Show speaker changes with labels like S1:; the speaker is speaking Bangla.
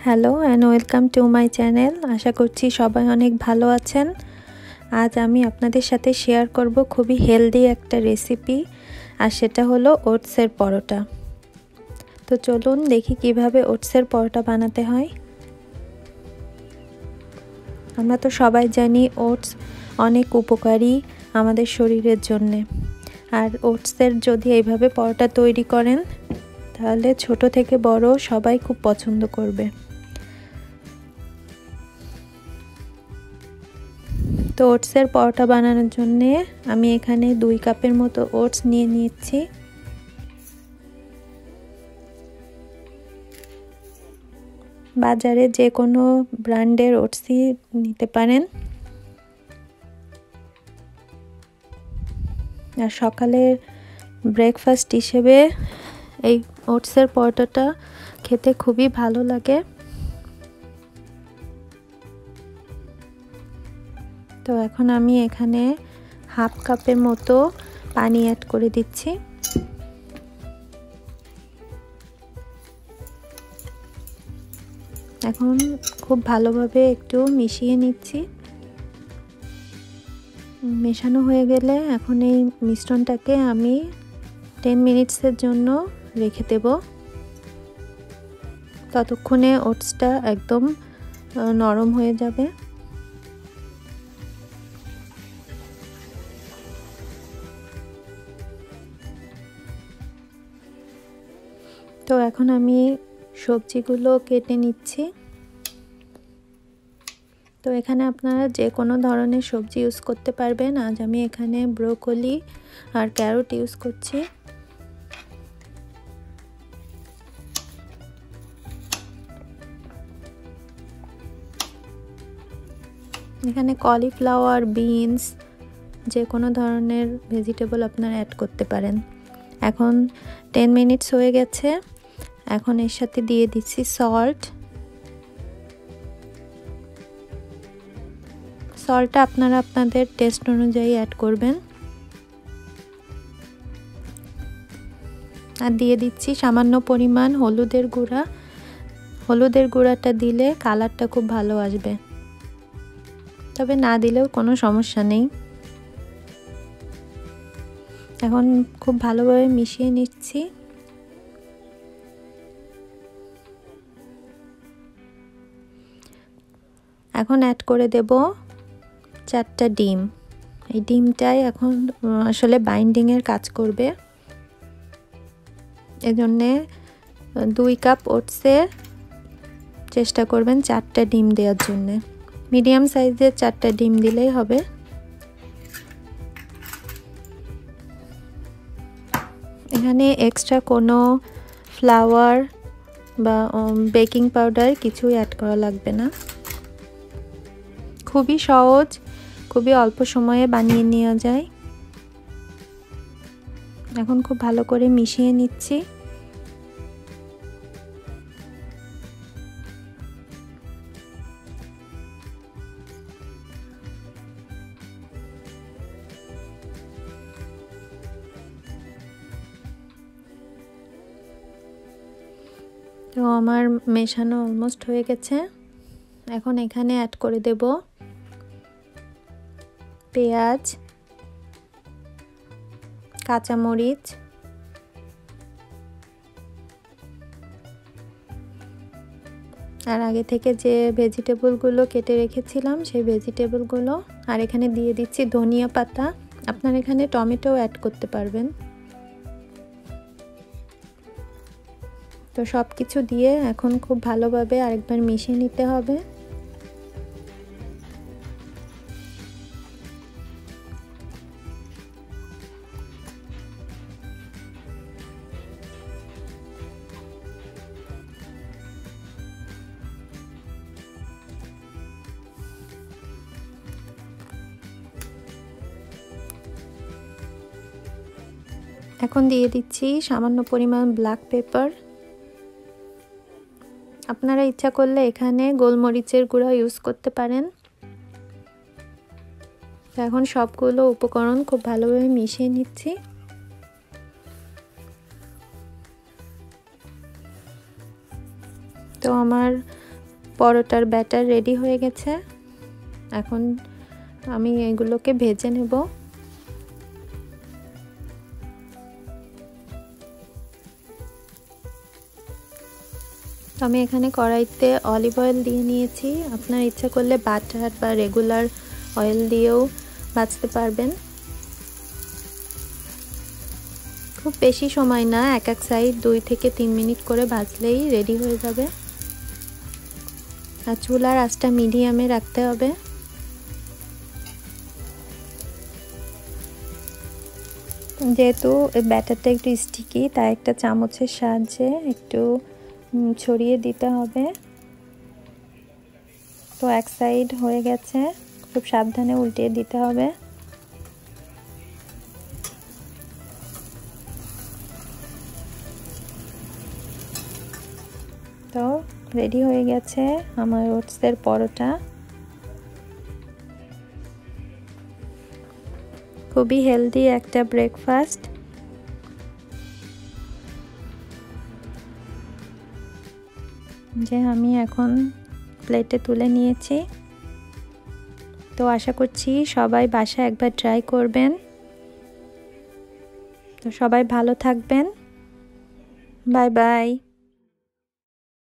S1: Hello and welcome to my channel. আশা করছি সবাই অনেক ভালো আছেন। আজ আমি আপনাদের সাথে শেয়ার করব খুবই হেলদি একটা রেসিপি, আর সেটা হলো ওটসের পরোটা। তো চলুন দেখি কিভাবে ওটসের পরোটা বানাতে হয়। আমরা তো সবাই জানি ওটস অনেক উপকারী আমাদের শরীরের জন্যে, আর ওটসের যদি এইভাবে পরোটা তৈরি করেন তাহলে ছোট থেকে বড় সবাই খুব পছন্দ করবে। তো ওটসের পরোটা বানানোর জন্যে আমি এখানে 2 কাপের মতো ওটস নিয়ে নিচ্ছি। বাজারে যে কোনো ব্র্যান্ডের ওটসই নিতে পারেন। আর সকালের ব্রেকফাস্ট হিসেবে এই ওটসের পরোটাটা খেতে খুবই ভালো লাগে। তো এখন আমি এখানে হাফ কাপের মতো পানি অ্যাড করে দিচ্ছি। এখন খুব ভালোভাবে একটু মিশিয়ে নিচ্ছি। মেশানো হয়ে গেলে এখন এই মিশ্রণটাকে আমি 10 মিনিটসের জন্য রেখে দেব। ততক্ষণে ওটসটা একদম নরম হয়ে যাবে। তো এখন আমি সবজিগুলো কেটে নিচ্ছি। তো এখানে আপনারা যে কোনো ধরনের সবজি ইউজ করতে পারবেন। আজ আমি এখানে ব্রোকলি আর ক্যারট ইউজ করছি। এখানে কলিফ্লাওয়ার, বিনস, যে কোনো ধরনের ভেজিটেবল আপনারা অ্যাড করতে পারেন। এখন 10 মিনিটস হয়ে গেছে। এখন এর সাথে দিয়ে দিচ্ছি সল্টটা আপনারা আপনাদের টেস্ট অনুযায়ী অ্যাড করবেন। আর দিয়ে দিচ্ছি সামান্য পরিমাণ হলুদের গুঁড়া। হলুদের গুঁড়াটা দিলে কালারটা খুব ভালো আসবে, তবে না দিলেও কোনো সমস্যা নেই। এখন খুব ভালোভাবে মিশিয়ে নিচ্ছি। এখন অ্যাড করে দেব 4টা ডিম। এই ডিমটাই এখন আসলে বাইন্ডিংয়ের কাজ করবে। এজন্যে 2 কাপ ওটসে চেষ্টা করবেন 4টা ডিম দেওয়ার জন্যে। মিডিয়াম সাইজের 4টা ডিম দিলেই হবে। এখানে এক্সট্রা কোনো ফ্লাওয়ার বা বেকিং পাউডার কিছুই অ্যাড করা লাগবে না। খুবই সহজ, খুবই অল্প সময়ে বানিয়ে নেওয়া যায়। এখন খুব ভালো করে মিশিয়ে নিচ্ছি। তো আমার মেশানো অলমোস্ট হয়ে গেছে। এখন এখানে অ্যাড করে দেব পেঁয়াজ, কাঁচামরিচ, আর আগে থেকে যে ভেজিটেবলগুলো কেটে রেখেছিলাম সেই ভেজিটেবলগুলো। আর এখানে দিয়ে দিচ্ছি ধনিয়া পাতা। আপনারা এখানে টমেটো অ্যাড করতে পারবেন। তো সব কিছু দিয়ে এখন খুব ভালোভাবে আরেকবার মিশিয়ে নিতে হবে। এখন দিয়ে দিচ্ছি সামান্য পরিমাণ ব্ল্যাক পেপার। আপনারা ইচ্ছা করলে এখানে গোলমরিচের গুঁড়া ইউজ করতে পারেন। এখন সবগুলো উপকরণ খুব ভালোভাবে মিশিয়ে নিচ্ছি। তো আমার পরোটার ব্যাটার রেডি হয়ে গেছে। এখন আমি এগুলোকে ভেজে নেব। আমি এখানে কড়াইতে অলিভ অয়েল দিয়ে নিয়েছি। আপনার ইচ্ছা করলে বাটার বা রেগুলার অয়েল দিয়েও ভাজতে পারবেন। খুব বেশি সময় না, এক এক সাইড 2 থেকে 3 মিনিট করে ভাজলেই রেডি হয়ে যাবে। আর চুলার আঁচটা মিডিয়ামে রাখতে হবে। যেহেতু ব্যাটারটা একটু স্টিকি, তাই একটা চামচের সাহায্যে একটু ছড়িয়ে দিতে হবে। তো এক সাইড হয়ে গেছে, খুব সাবধানে উল্টিয়ে দিতে হবে। তো রেডি হয়ে গেছে আমার ওটসের পরোটা। খুবই হেলদি একটা ব্রেকফাস্ট। যে আমি এখন প্লেটে তুলে নিয়েছি। তো আশা করছি সবাই বাসায় একবার ট্রাই করবেন। তো সবাই ভালো থাকবেন। Bye bye.